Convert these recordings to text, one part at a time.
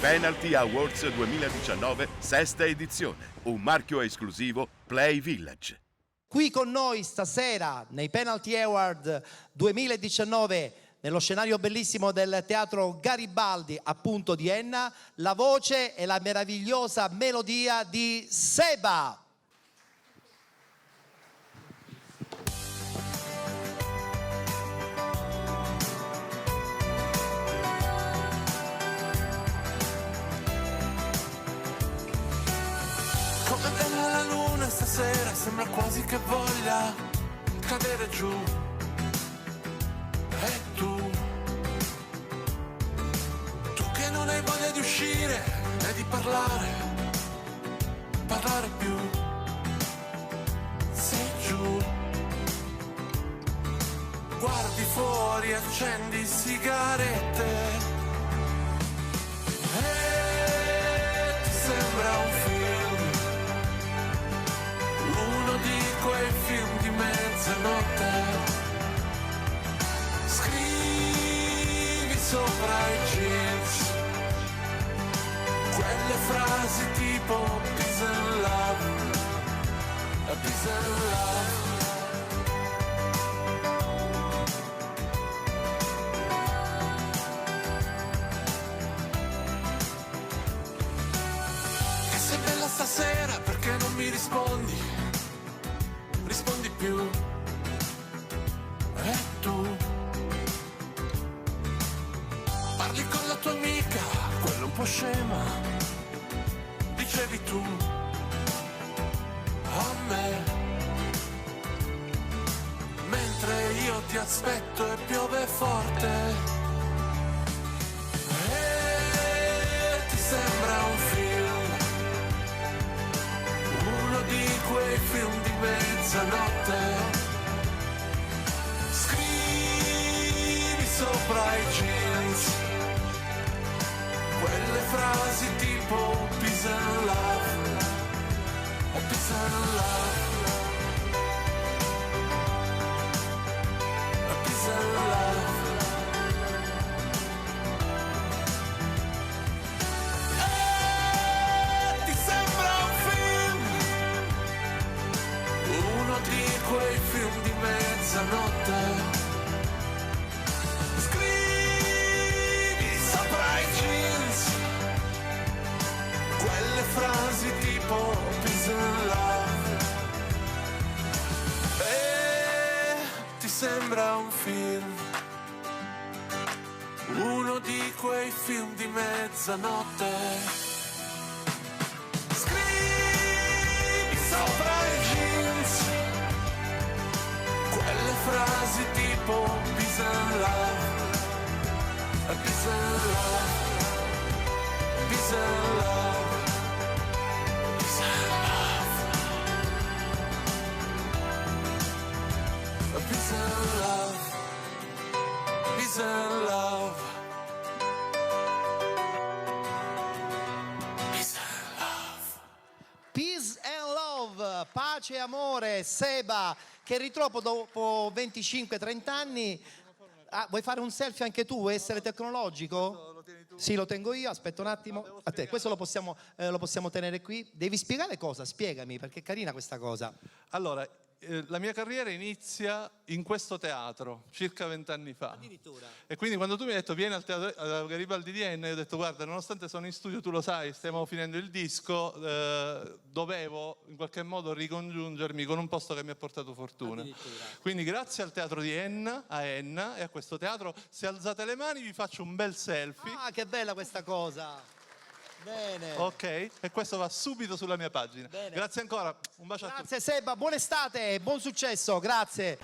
Penalty Awards 2019, sesta edizione. Un marchio esclusivo Play Village. Qui con noi stasera nei Penalty Award 2019, nello scenario bellissimo del Teatro Garibaldi, appunto di Enna, la voce e la meravigliosa melodia di Seba. Come bella la luna stasera, sembra quasi che voglia cadere giù. E tu che non hai voglia di uscire e di parlare più. Sei giù, guardi fuori, accendi sigarette e ti sembra un film, uno di quei film di mezzanotte. Scrivi sopra i jeans quelle frasi tipo peace and love, peace and love. Che sei bella stasera, perché non mi rispondi? Rispondi più. E tu parli con la tua amica, quella un po' scema, dicevi tu a me, mentre io ti aspetto e piove forte e ti sembra un film, uno di quei film di mezzanotte. Scrivi sopra i jeans quelle frasi tipo peace and love, peace and love, peace and love. E ti sembra un film, uno di quei film di mezzanotte. Quelle frasi tipo peace and love. E ti sembra un film, uno di quei film di mezzanotte. Scrivi sopra i jeans quelle frasi tipo peace and love, peace and love, peace and love. Peace and love, peace and love, peace and love. Peace and love, pace e amore, Seba, che ritrovo dopo 25-30 anni. Ah, vuoi fare un selfie anche tu? Vuoi essere tecnologico? Lo tieni tu? Sì, lo tengo io, aspetta un attimo. A te, questo lo possiamo tenere qui. Devi spiegare cosa? Spiegami, perché è carina questa cosa. Allora, la mia carriera inizia in questo teatro, circa 20 anni fa. Addirittura. E quindi quando tu mi hai detto vieni al teatro Garibaldi di Enna, io ho detto guarda, nonostante sono in studio, tu lo sai, stiamo finendo il disco, dovevo in qualche modo ricongiungermi con un posto che mi ha portato fortuna. Quindi grazie al teatro di Enna, a Enna e a questo teatro, se alzate le mani vi faccio un bel selfie. Ah, che bella questa cosa. Bene. Ok, e questo va subito sulla mia pagina. Bene. Grazie ancora, un bacio a tutti. Grazie Seba, buona estate, buon successo, grazie.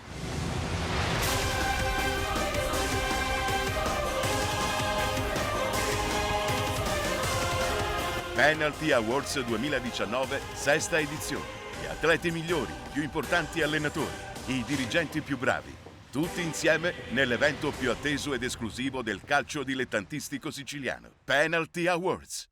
Penalty Awards 2019, sesta edizione. Gli atleti migliori, i più importanti allenatori, i dirigenti più bravi. Tutti insieme nell'evento più atteso ed esclusivo del calcio dilettantistico siciliano. Penalty Awards.